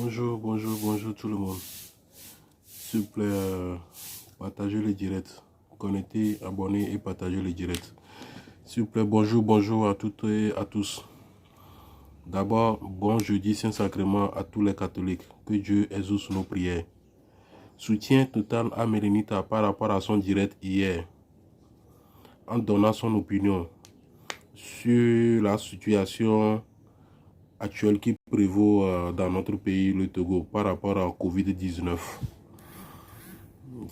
Bonjour tout le monde. S'il vous plaît, partagez les directs. Connectez, abonnez et partagez les directs. S'il vous plaît, bonjour à toutes et à tous. D'abord, bon jeudi Saint-Sacrement à tous les catholiques. Que Dieu exauce nos prières. Soutien total à Mélénita par rapport à son direct hier, en donnant son opinion sur la situation actuelle qui prévaut dans notre pays, le Togo, par rapport à Covid-19.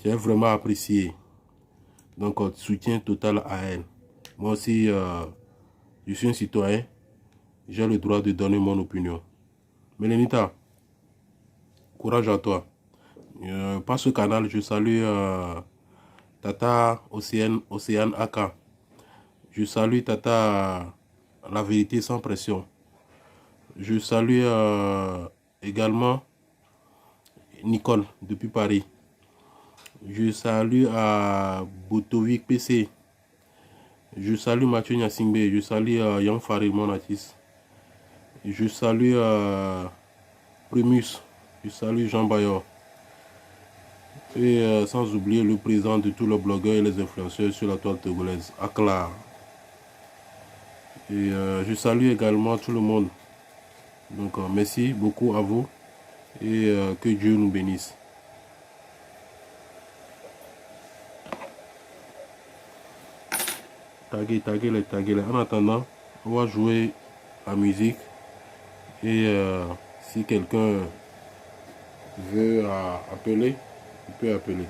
J'ai vraiment apprécié. Donc, soutien total à elle. Moi aussi, je suis un citoyen. J'ai le droit de donner mon opinion. Mélénita, courage à toi. Par ce canal, je salue Tata Océane Aka. Je salue Tata La Vérité Sans Pression. Je salue également Nicole depuis Paris. Je salue à Botovic PC. Je salue Mathieu Nyasingbe. Je salue Yang Farid, mon artiste. Je salue Primus. Je salue Jean Bayor. Et sans oublier le président de tous les blogueurs et les influenceurs sur la toile togolaise, Akla. Et je salue également tout le monde. Donc merci beaucoup à vous et que Dieu nous bénisse. Taguez-les. En attendant, on va jouer la musique et si quelqu'un veut appeler, il peut appeler.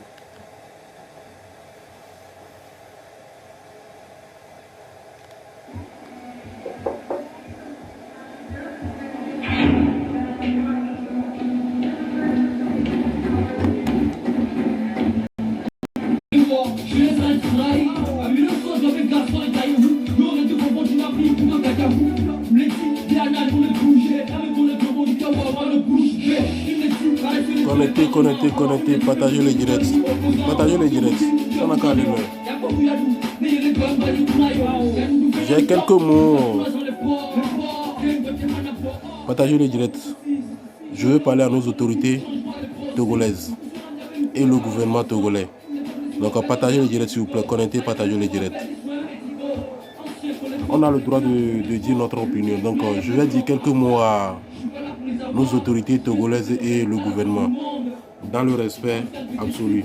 Connectez, partagez les directs. Ça n'a qu'à aller loin. J'ai quelques mots. Partagez les directs. Je veux parler à nos autorités togolaises et le gouvernement togolais. Donc partagez les directs s'il vous plaît. Connectez, partagez les directs. On a le droit de dire notre opinion. Donc je vais dire quelques mots à nos autorités togolaises et le gouvernement, dans le respect absolu.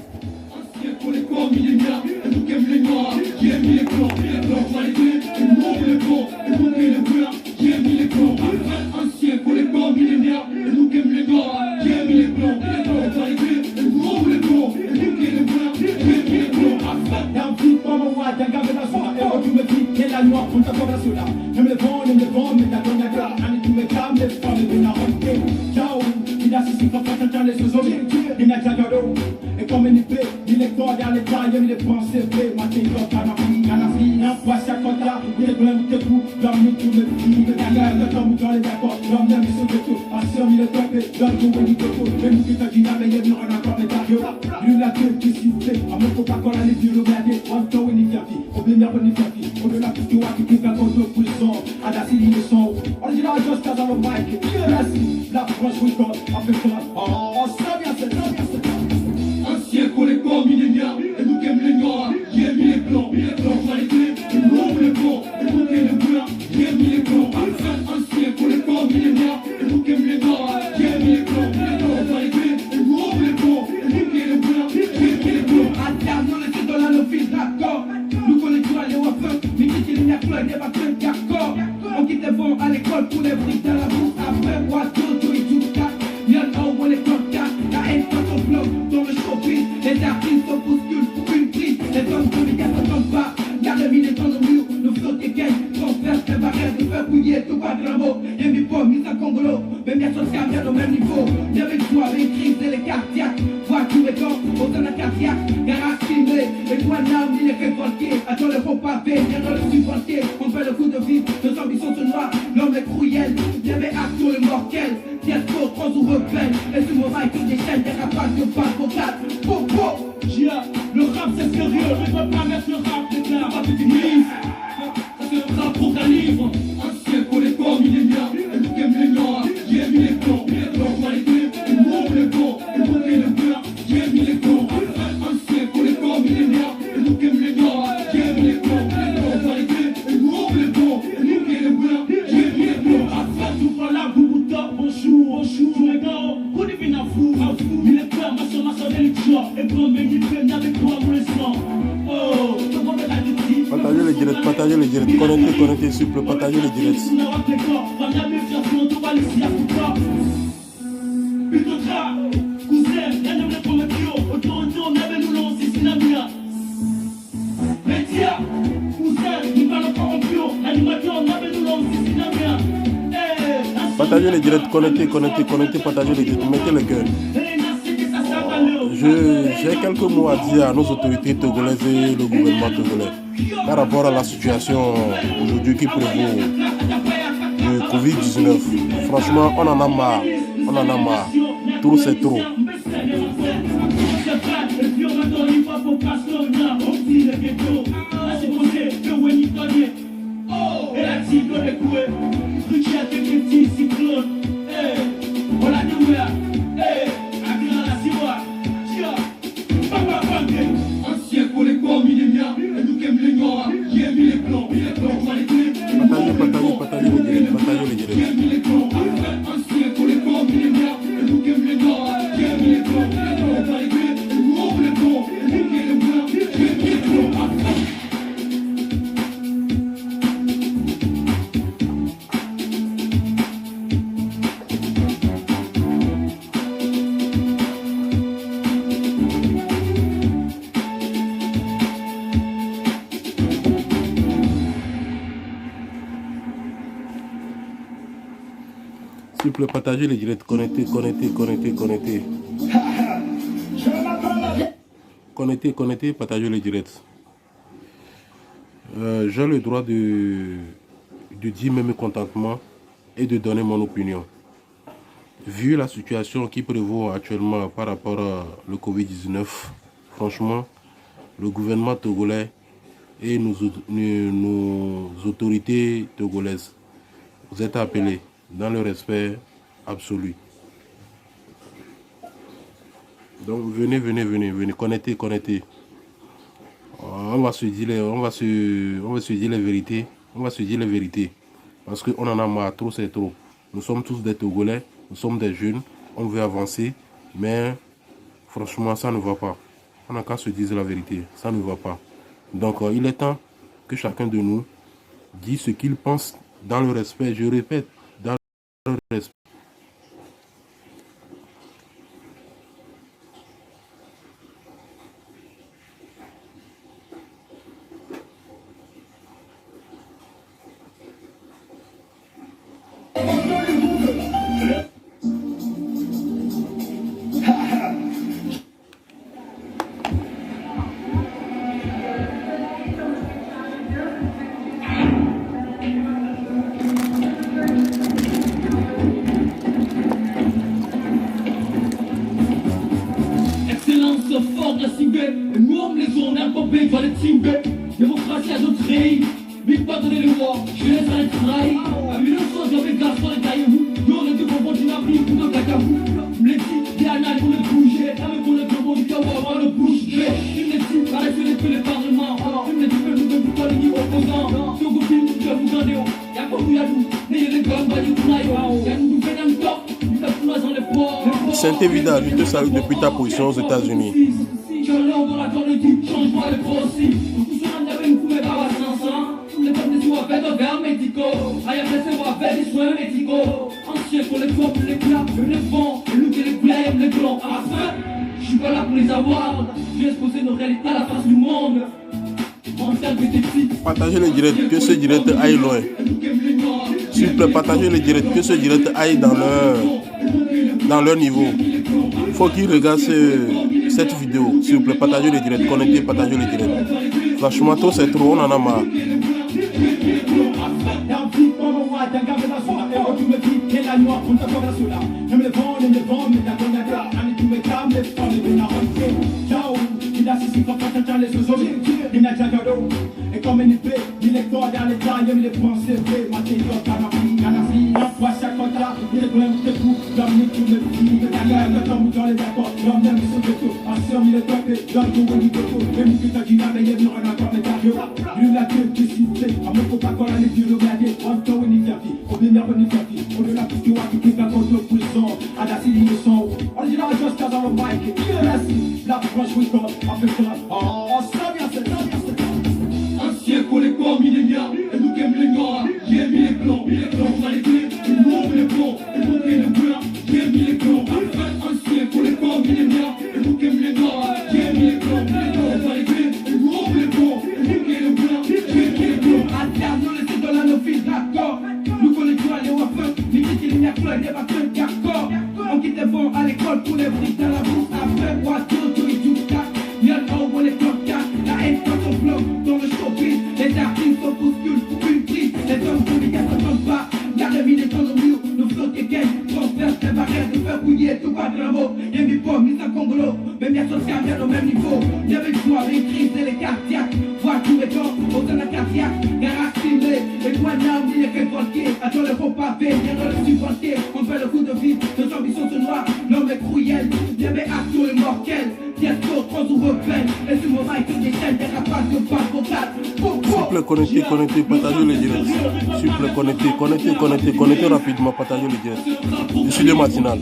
Le rap c'est sérieux, mais faut pas mettre le rap, c'est clair. Rap c'est une mise, ça c'est le rap pour ta livre. Un siècle pour les corps millénaires, et nous qui aime les noirs, qui aime les blancs, qualité. directs, partagez les directs, connectez s'il vous plaît, partagez les directs. Partagez les directs, connectez, partagez les directs, mettez le cœur. J'ai quelques mots à dire à nos autorités togolaises et le gouvernement togolais par rapport à la situation aujourd'hui qui prévaut du Covid-19. Franchement, on en a marre, trop c'est trop. Partagez les directs. S'il vous plaît, partagez les directs, connectez. Connectez, partagez les directs. J'ai le droit de dire mes mécontentements et de donner mon opinion. Vu la situation qui prévaut actuellement par rapport au Covid-19, franchement, le gouvernement togolais et nos autorités togolaises, vous êtes appelés dans le respect absolu. Donc venez, connectez. On va se dire les vérités. Parce qu'on en a marre, trop c'est trop. Nous sommes tous des Togolais, nous sommes des jeunes, on veut avancer, mais franchement ça ne va pas. On n'a qu'à se dire la vérité, ça ne va pas. Donc il est temps que chacun de nous dise ce qu'il pense dans le respect, je répète, dans le respect. Démocratie à d'autres pays, vite pas donner le roi, je laisse aller travailler. À 1900, j'avais garçon et taillez-vous, y'aurait dû comprendre une appli pour le cacabou. Les petits, des annales pour le bouger, la même pour le combo du kawa avant le bouche. Une des petits, arrêtez les feux, les parlements. Une des petits, nous devons pas les niveaux opposants. Si on copine, je vais vous garder. Y'a pas de yadou, n'ayez les gommes, pas du kunaï. Y'a nous fait un top, il fait tout dans les poids. Saint Évident, je te salue depuis ta position aux États-Unis. Je l'ordre dans la corne du changement et procès. Les peuples sont à faire de verre médicaux. Aïe, après, c'est à faire des soins médicaux. Ancien pour les peuples, les claps, les vents, les loups et les blêmes, les blancs. À la fin, je suis pas là pour les avoir. Je vais exposer nos réalités à la face du monde. Partagez les directs, que ce direct aille loin. S'il vous plaît, partagez les directs, que ce direct aille dans leur niveau. Il faut qu'ils regardent cette vidéo. S'il vous plaît, partagez les directs, connectez, partagez les directs. Franchement, trop c'est trop, on en a marre. Et comme une épée, il est fort dans les tailles, il est pensé, matériaux, canapé, parfois chaque contrat, il est plein de tout, l'homme qui me dit, la guerre, le temps où dans les accords, l'homme n'aime son ghetto, en somme il est topé, dans le tout, il est ghetto, même que t'as dit la veille, il y aura encore les carrières, il a que de citer, à mon copain, quand on est dur, regardez, on peut y faire vie, on vient de faire vie, on est là pour tuer, qui fait contre le prison, à la série de son, original, just cause on the mic, la France, we come, on fait ça, oh, ça vient, c'est ça. Ancien pour les corps, mis les miens, et nous qui aime les noirs, qui aime les blancs, on va les clés, et nous on met les blancs, et nous qui aime les blancs, qui aime les blancs, après ancien pour les corps, mis les miens, et nous qui aime les noirs, qui aime les blancs, on va les clés, et nous on met les blancs, et nous qui aime les blancs, qui aime les blancs, alterne, nous laissez dans la nos fils, d'accord, nous connaissons les waffles, les petits les miens, les batteurs, d'accord, on quitte les bons à l'école pour les briques dans la bourse, après, Wato, Yuka, Y'en on les clocas, la haine quand on bloque dans le showbiz, les artistes sont bousculent pour une prise, les hommes sont les gars ne tombent pas, garde mis les temps au mur, nos flots qui gagnent, transverse les barrières, de faire bouillir tout pas de la mot, y'a mis pas, mis à Congolo, même y'a social, bien au même niveau, y'a avec joie, les crises et les cardiaques, voir tous les corps, autant de cardiaque, garage filmé, les poignards, ni les révoltés, attends le faux pavé, viens dans le supporter, on fait le coup de vie, nos ambitions se noient, l'homme est cruel, y'a mes actions immortels, bientôt, trop ou rebelle, et sur mon mic, des chaînes, des rapaces de basse vocale, s'il vous plaît, connectez, partagez les directs. S'il vous plaît, connectez rapidement, partagez les directs. Je suis de matinale.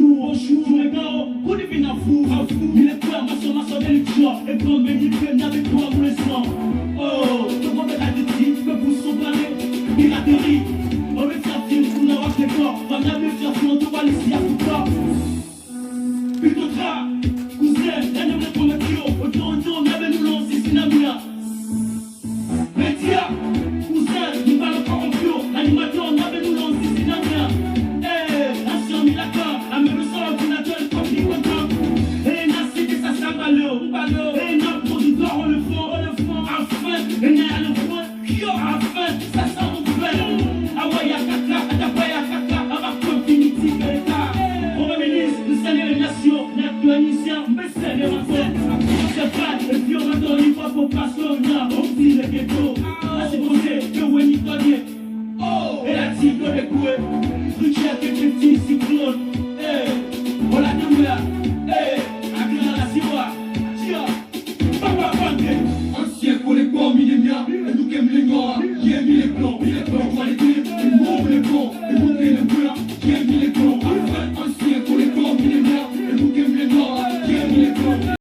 Bonjour, les gars, on est bien à fou, il est prêt à ma d'élection, et quand mes livres n'avaient pas pour les sang. Oh, tout le monde est additif, le pouce sont planés, piraterie, on met sa fille pour l'avoir fait corps, on a mis faire son tour à l'ici à tout ça. Plutôt tra, cousin, la noble pour le bio, autour, on avait nous lancé Sinamia. Média, cousin, nous parlons pas en bio, l'animateur, on avait nous lancé Sinamia. Et notre producteur, on le fond, enfin, et n'est à le point, enfin, ça sent mon frère. Awaya Kaka, Adabaya Kaka, Abakom Finiti, Belka. On ministre, nous saluons les nations, notre tuanisien, mais c'est les recettes. C'est pas, et puis on va donner une fois pour passer, on a, on dit le ghetto. Là, c'est posé, que Wenny Tonier. Oh, et la team de l'écoué, Richard, que petit cyclone. On l'a nommé là, Akira la Siwa. Ancien pour les corps, mis les miens, et nous qui aime les noirs, qui aime les blancs, on va les dire, et nous on les blancs, et nous qui aime les blancs, qui aime les blancs, ancien pour les corps, mis les miens, et nous qui aime les noirs, qui aime les blancs.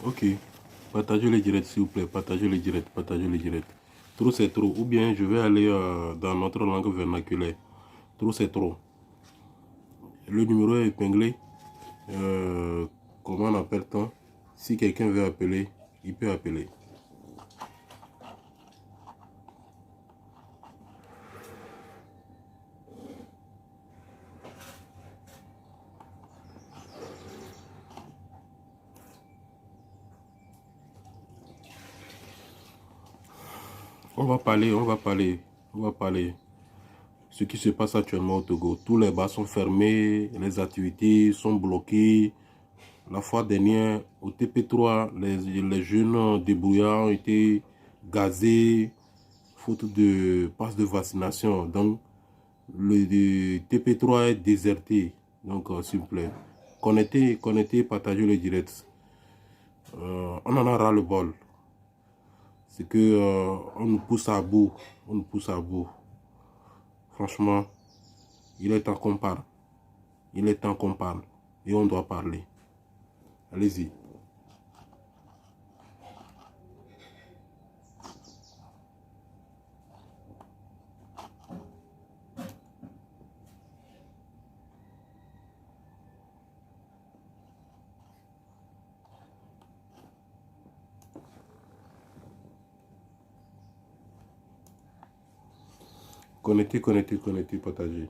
Ok. Partagez les directs, s'il vous plaît. Partagez les directs. Trop, c'est trop. Ou bien, je vais aller dans notre langue vernaculaire. Trop, c'est trop. Le numéro est épinglé. Comment on appelle-t-on? Si quelqu'un veut appeler, il peut appeler. On va parler. Ce qui se passe actuellement au Togo. Tous les bars sont fermés, les activités sont bloquées. La fois dernière, au TP3, les jeunes débrouillards ont été gazés, faute de passe de vaccination. Donc, le TP3 est déserté. Donc, s'il vous plaît, connectez, partagez le direct. On en a ras le bol. C'est que on nous pousse à bout. Franchement, il est temps qu'on parle. Et on doit parler. Allez-y. Connectez, partagez.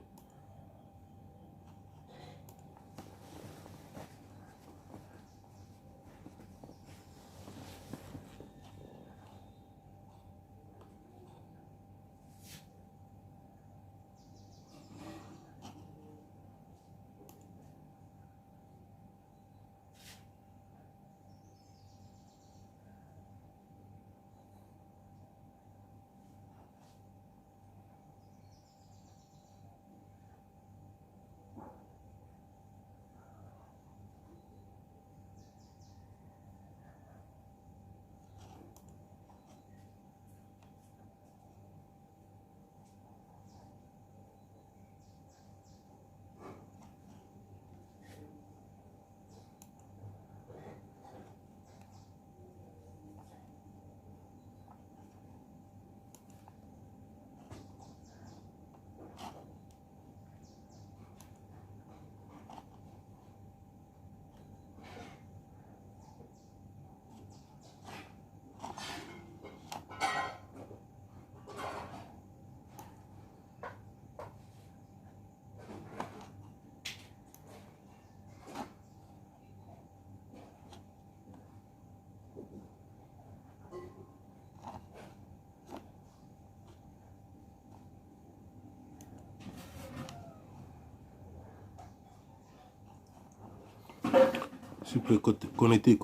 S'il vous plaît, connectez.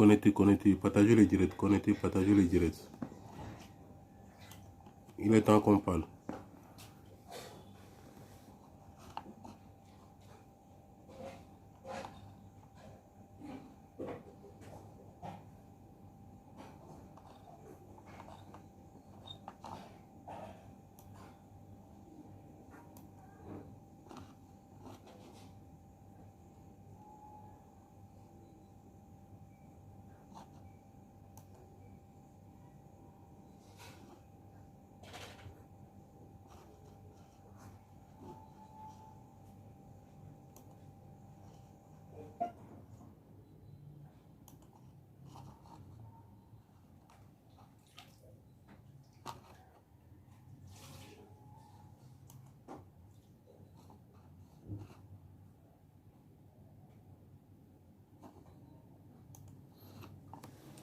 Partagez les directs, partagez les directs. Il est temps qu'on parle.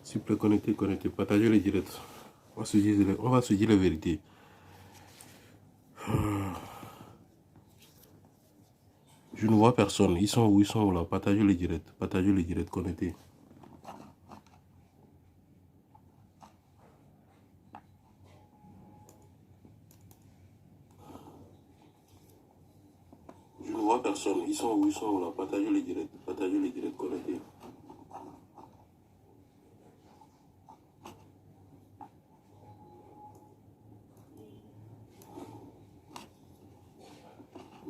S'il vous plaît, connectez, partagez les directs. On va se dire la vérité. Je ne vois personne. Ils sont où là? Partagez les directs, connectez. Je ne vois personne. Ils sont où là? Partagez les directs, connectez.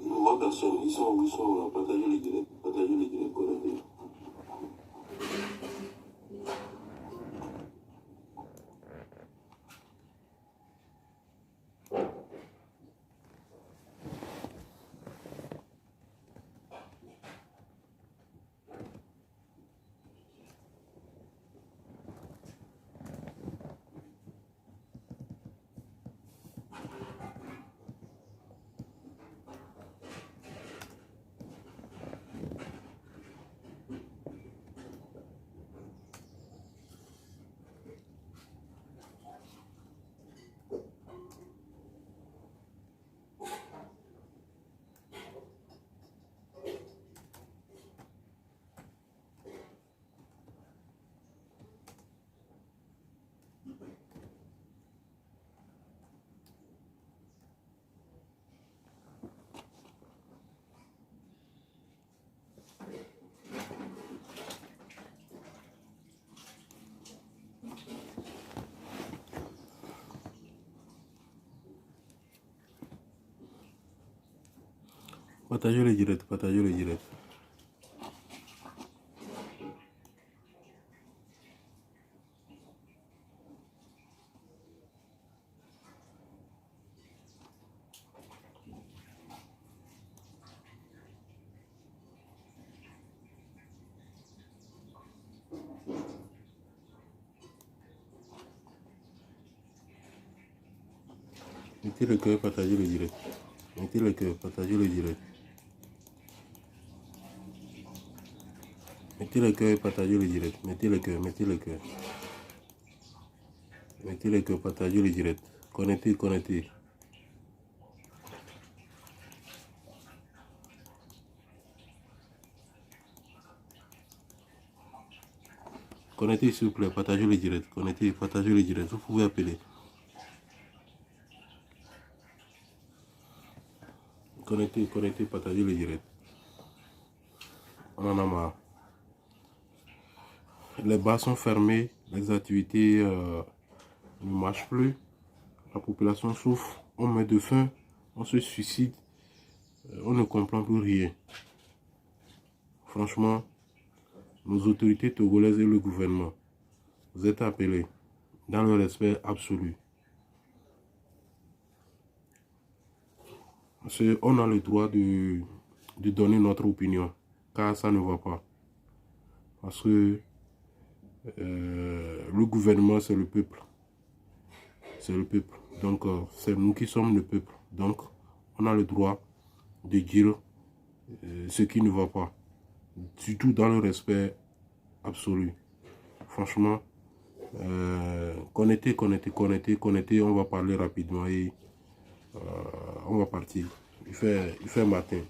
Je ne vois personne. Ils sont où là? Partagez les directs, connectez. Partagez les directs, Mettez le cœur, partagez le direct. Mettez le cœur, partagez le direct. Mettez le cœur et partagez le direct. Mettez le cœur. Mettez le cœur, partagez le direct. Connectez. Connectez s'il vous plaît, partagez le direct. Partagez le direct. Vous pouvez appeler. Connectez, partagez le direct. On en a marre. Les bars sont fermés, les activités ne marchent plus. La population souffre, on meurt de faim, on se suicide, on ne comprend plus rien. Franchement, nos autorités togolaises et le gouvernement, vous êtes appelés dans le respect absolu. Parce qu'on a le droit de donner notre opinion, car ça ne va pas. Parce que le gouvernement, c'est le peuple. C'est le peuple. Donc, c'est nous qui sommes le peuple. Donc, on a le droit de dire ce qui ne va pas. Surtout dans le respect absolu. Franchement, connectez. On va parler rapidement et on va partir. Il fait matin.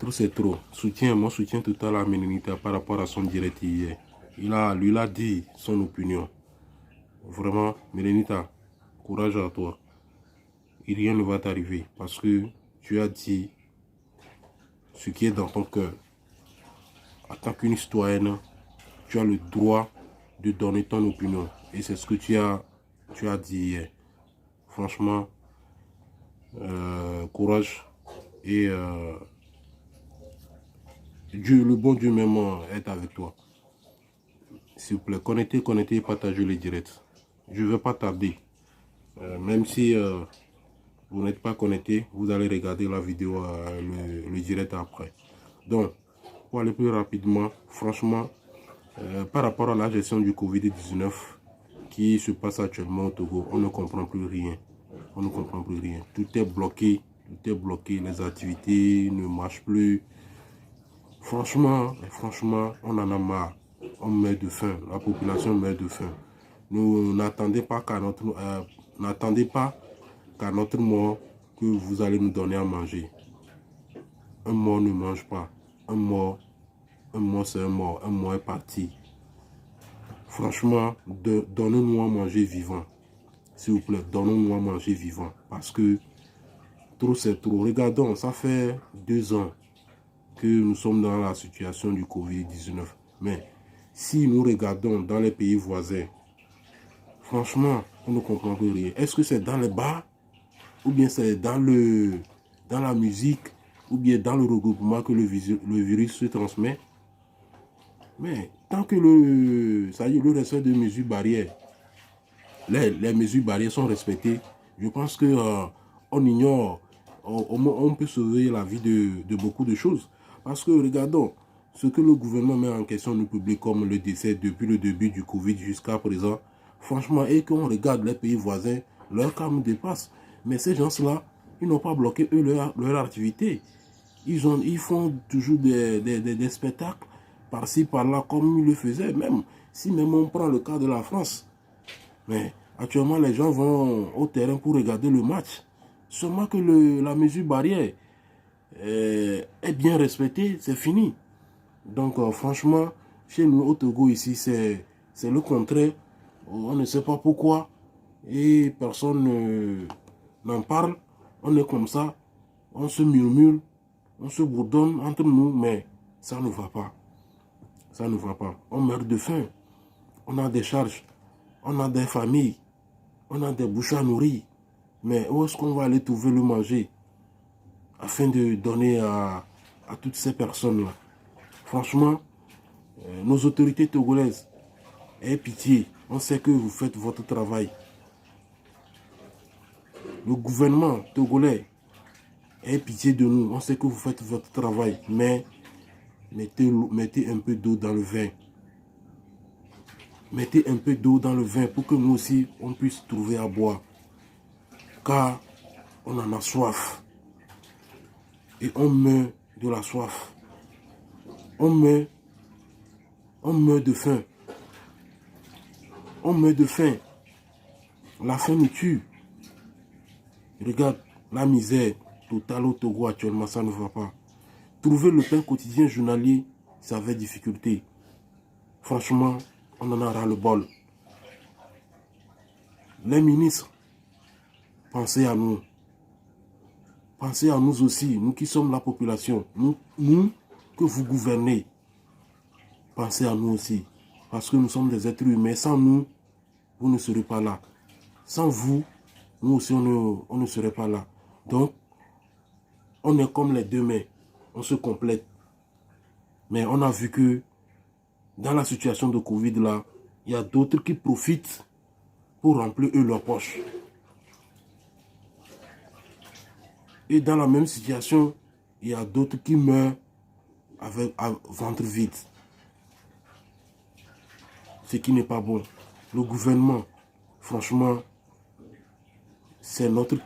Trop c'est trop. Mon soutien total à Ménénita par rapport à son direct hier. Lui, il a dit son opinion. Vraiment, Ménénita, courage à toi. Et rien ne va t'arriver parce que tu as dit ce qui est dans ton cœur. En tant qu'une citoyenne, tu as le droit de donner ton opinion. Et c'est ce que tu as dit hier. Franchement, courage. Et Dieu, le bon Dieu même est avec toi. S'il vous plaît, connectez, partagez les directs. Je ne vais pas tarder. Même si vous n'êtes pas connecté, vous allez regarder la vidéo, le direct après. Donc, pour aller plus rapidement, franchement, par rapport à la gestion du Covid-19 qui se passe actuellement au Togo, on ne comprend plus rien. On ne comprend plus rien. Tout est bloqué. Les activités ne marchent plus. Franchement, on en a marre. On meurt de faim. La population meurt de faim. Nous n'attendez pas qu'à notre mort que vous allez nous donner à manger. Un mort ne mange pas. Un mort c'est un mort. Un mort est parti. Franchement, donnez-nous à manger vivant. S'il vous plaît, donnez-nous à manger vivant. Parce que trop c'est trop. Regardons, ça fait 2 ans que nous sommes dans la situation du Covid-19. Mais si nous regardons dans les pays voisins, franchement, on ne comprend plus rien. Est-ce que c'est dans les bars? Ou bien c'est dans la musique? Ou bien dans le regroupement que le virus se transmet? Mais tant que le respect de mesures barrières, les mesures barrières sont respectées, je pense que on ignore, on peut sauver la vie de beaucoup de choses. Parce que regardons, ce que le gouvernement met en question nous publie comme le décès depuis le début du Covid jusqu'à présent, franchement, et qu'on regarde les pays voisins, leur cas nous dépasse. Mais ces gens-là, ils n'ont pas bloqué eux leur activité. Ils font toujours des spectacles par-ci, par-là, comme ils le faisaient. Même si on prend le cas de la France. Mais actuellement, les gens vont au terrain pour regarder le match. Seulement que la mesure barrière est bien respectée, c'est fini. Donc franchement, chez nous au Togo ici, c'est le contraire. On ne sait pas pourquoi. Et personne n'en parle. On est comme ça. On se murmure. On se bourdonne entre nous. Mais ça ne va pas. Ça ne va pas. On meurt de faim. On a des charges. On a des familles. On a des bouches à nourrir. Mais où est-ce qu'on va aller trouver le manger afin de donner à toutes ces personnes-là? Franchement, nos autorités togolaises, ayez pitié. On sait que vous faites votre travail. Le gouvernement togolais, ayez pitié de nous. On sait que vous faites votre travail. Mais mettez un peu d'eau dans le vin. Mettez un peu d'eau dans le vin pour que nous aussi, on puisse trouver à boire. Car on en a soif. Et on meurt de la soif. On meurt de faim. On meurt de faim. La faim nous tue. Regarde, la misère totale au Togo actuellement, ça ne va pas. Trouver le pain quotidien journalier, ça avait difficulté. Franchement, on en a ras le bol. Les ministres, pensez à nous. Pensez à nous aussi, nous qui sommes la population. Nous que vous gouvernez. Pensez à nous aussi. Parce que nous sommes des êtres humains. Sans nous, vous ne serez pas là. Sans vous, nous aussi, on ne serait pas là. Donc, on est comme les deux mains. On se complète. Mais on a vu que dans la situation de Covid là, il y a d'autres qui profitent pour remplir eux leurs poches. Et dans la même situation, il y a d'autres qui meurent avec ventre vide. Ce qui n'est pas bon. Le gouvernement, franchement, c'est notre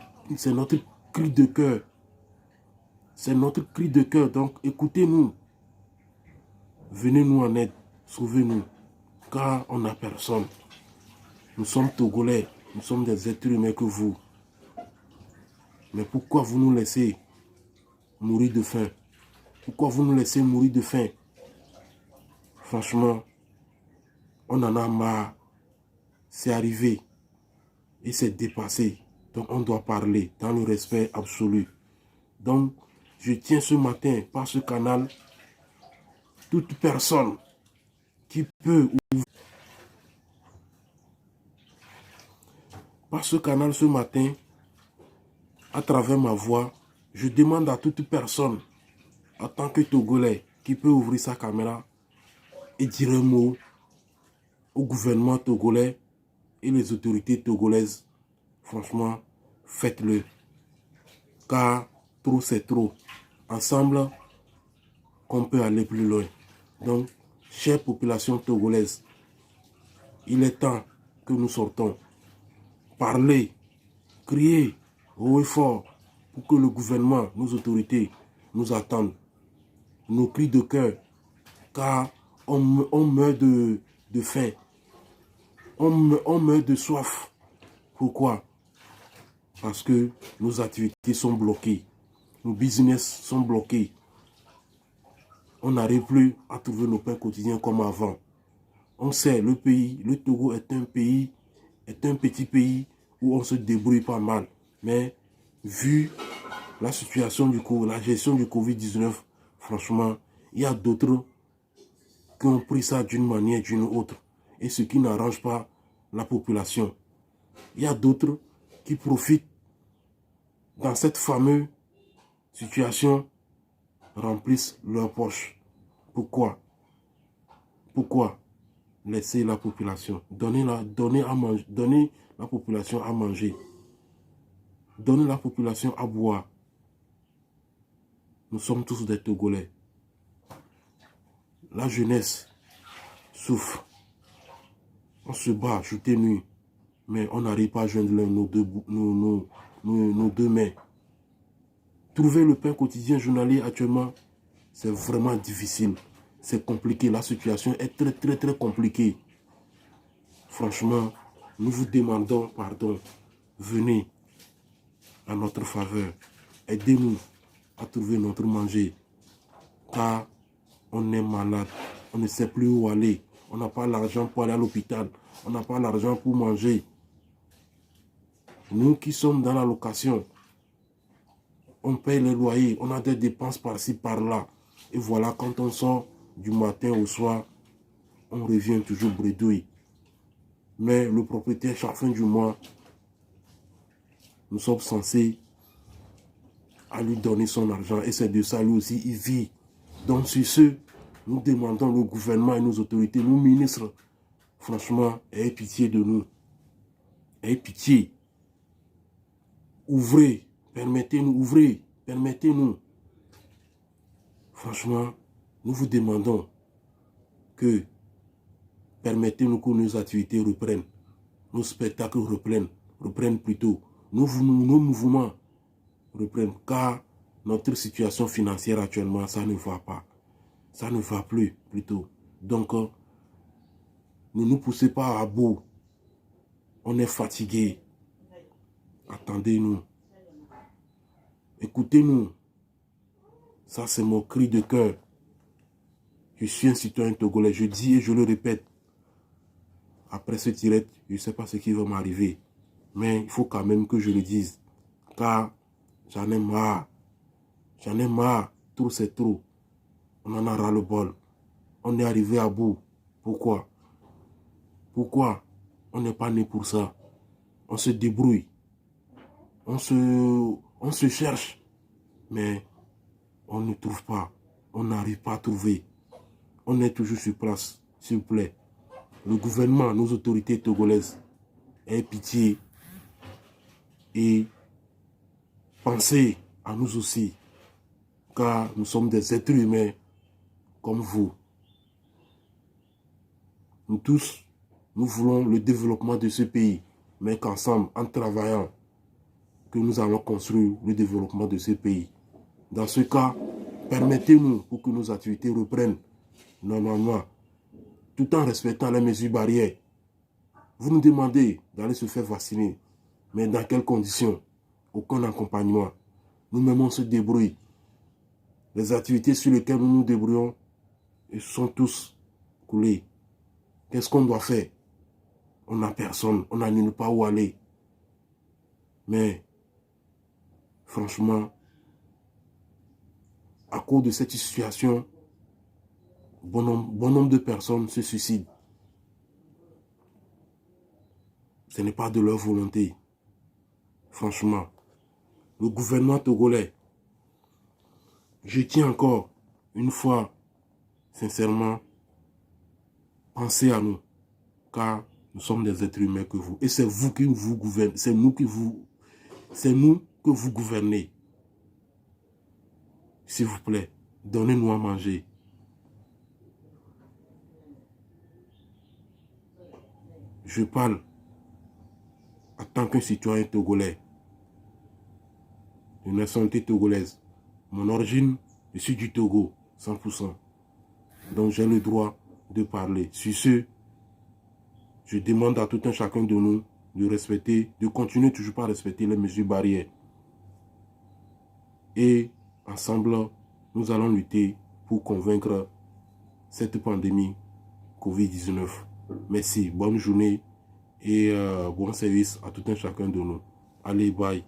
cri de cœur. C'est notre cri de cœur. Donc écoutez-nous. Venez-nous en aide. Sauvez-nous. Car on n'a personne. Nous sommes Togolais. Nous sommes des êtres humains que vous. Mais pourquoi vous nous laissez mourir de faim? Pourquoi vous nous laissez mourir de faim? Franchement, on en a marre. C'est arrivé et c'est dépassé. Donc on doit parler dans le respect absolu. Donc je tiens ce matin par ce canal toute personne qui peut ouvrir. Par ce canal ce matin, à travers ma voix, je demande à toute personne en tant que Togolais qui peut ouvrir sa caméra et dire un mot au gouvernement togolais et les autorités togolaises. Franchement, faites-le. Car trop c'est trop. Ensemble, qu'on peut aller plus loin. Donc, chère population togolaise, il est temps que nous sortons. Parler, crier haut et fort pour que le gouvernement, nos autorités nous attendent. Nos cris de cœur, car on meurt de faim. On meurt de soif. Pourquoi? Parce que nos activités sont bloquées. Nos business sont bloqués. On n'arrive plus à trouver nos pains quotidiens comme avant. On sait, le Togo est un petit pays où on se débrouille pas mal. Mais vu la situation la gestion du Covid-19, franchement, il y a d'autres qui ont pris ça d'une manière ou d'une autre. Et ce qui n'arrange pas la population. Il y a d'autres qui profitent dans cette fameuse situation, remplissent leurs poches. Pourquoi? Pourquoi laisser la population? Donner la population à manger. Donner la population à boire. Nous sommes tous des Togolais. La jeunesse souffre. On se bat jour et nuit. Mais on n'arrive pas à joindre nos deux mains. Trouver le pain quotidien journalier actuellement, c'est vraiment difficile. C'est compliqué. La situation est très compliquée. Franchement, nous vous demandons pardon. Venez à notre faveur. Aidez-nous à trouver notre manger. Car on est malade. On ne sait plus où aller. On n'a pas l'argent pour aller à l'hôpital. On n'a pas l'argent pour manger. Nous qui sommes dans la location, on paye le loyer, on a des dépenses par-ci, par-là. Et voilà, quand on sort du matin au soir, on revient toujours bredouille. Mais le propriétaire, chaque fin du mois, nous sommes censés à lui donner son argent. Et c'est de ça, lui aussi, il vit. Donc sur ce, nous demandons au gouvernement et nos autorités, nos ministres, franchement, ayez pitié de nous. Ayez pitié. Ouvrez, permettez-nous, ouvrez, permettez-nous. Franchement, nous vous demandons que permettez-nous que nos activités reprennent, nos spectacles reprennent plutôt, nos mouvements reprennent, car notre situation financière actuellement, ça ne va pas. Ça ne va plus, plutôt. Donc, ne nous poussez pas à bout. On est fatigué. Attendez-nous. Écoutez-nous. Ça, c'est mon cri de cœur. Je suis un citoyen togolais. Je dis et je le répète. Après ce direct, je ne sais pas ce qui va m'arriver. Mais il faut quand même que je le dise. Car j'en ai marre. J'en ai marre. Trop, c'est trop. On en a ras le bol. On est arrivé à bout. Pourquoi? Pourquoi? On n'est pas né pour ça. On se débrouille. On se cherche. Mais on ne trouve pas. On n'arrive pas à trouver. On est toujours sur place. S'il vous plaît. Le gouvernement, nos autorités togolaises, aient pitié et pensez à nous aussi. Car nous sommes des êtres humains comme vous. Nous tous, nous voulons le développement de ce pays, mais qu'ensemble, en travaillant, que nous allons construire le développement de ce pays. Dans ce cas, permettez-nous pour que nos activités reprennent normalement, tout en respectant les mesures barrières. Vous nous demandez d'aller se faire vacciner, mais dans quelles conditions? Aucun accompagnement. Nous-mêmes, on se débrouille. Les activités sur lesquelles nous nous débrouillons sont tous coulées. Qu'est-ce qu'on doit faire? On n'a personne, on n'a nulle part où aller. Mais, franchement, à cause de cette situation, bon nombre de personnes se suicident. Ce n'est pas de leur volonté. Franchement, le gouvernement togolais, je tiens encore une fois, sincèrement, pensez à nous, car nous sommes des êtres humains que vous. Et c'est vous qui vous gouvernez, c'est nous que vous gouvernez. S'il vous plaît, donnez-nous à manger. Je parle en tant qu'un citoyen togolais, de nationalité togolaise. Mon origine, je suis du Togo, 100%. Donc j'ai le droit de parler. Sur ce, je demande à tout un chacun de nous de respecter, de continuer toujours à respecter les mesures barrières. Et ensemble, nous allons lutter pour convaincre cette pandémie Covid-19. Merci, bonne journée et bon service à tout un chacun de nous. Allez, bye.